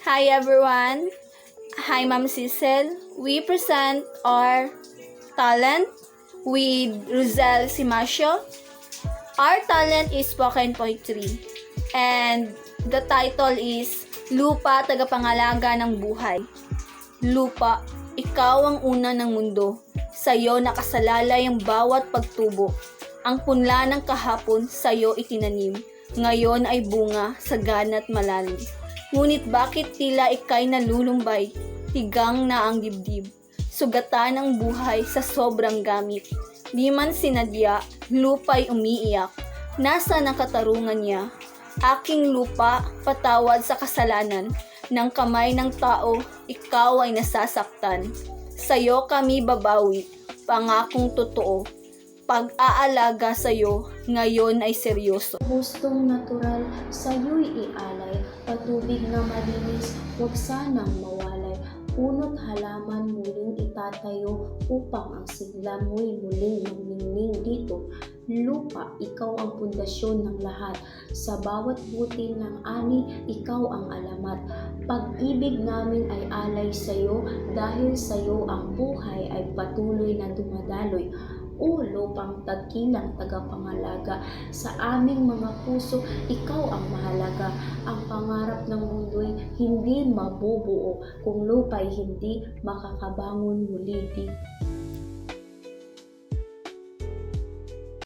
Hi everyone. Hi Ma'am Cecil. We present our talent with Rosel Simasio. Our talent is spoken poetry and the title is Lupa, Tagapangalaga ng Buhay. Lupa, ikaw ang una ng mundo. Sa'yo nakasalalay ang bawat pagtubo. Ang punla ng kahapon sa'yo itinanim. Ngayon ay bunga, sagana't malalim. Ngunit bakit tila ika'y nalulumbay? Tigang na ang dibdib. Sugatan ang buhay sa sobrang gamit. Di man sinadya, lupa'y umiiyak. Nasa nakatarungan niya? Aking lupa, patawad sa kasalanan. Ng kamay ng tao, ikaw ay nasasaktan. Sa'yo kami babawi, pangakong totoo. Pag-aalaga sa'yo, ngayon ay seryoso. Gustong natural, sa'yo'y ialay. Patubig na malinis, huwag sanang mawalay. Puno't halaman muling itatayo upang ang sigla mo'y muling magningning dito. Lupa, ikaw ang pundasyon ng lahat. Sa bawat butil ng ani, ikaw ang alamat. Pag-ibig namin ay alay sa'yo, dahil sa'yo ang buhay ay patuloy na dumadaloy. O lupang tagkilang tagapangalaga, sa aming mga puso, ikaw ang mahalaga. Ang pangarap ng mundo'y hindi mabubuo kung lupa'y hindi makakabangon muli.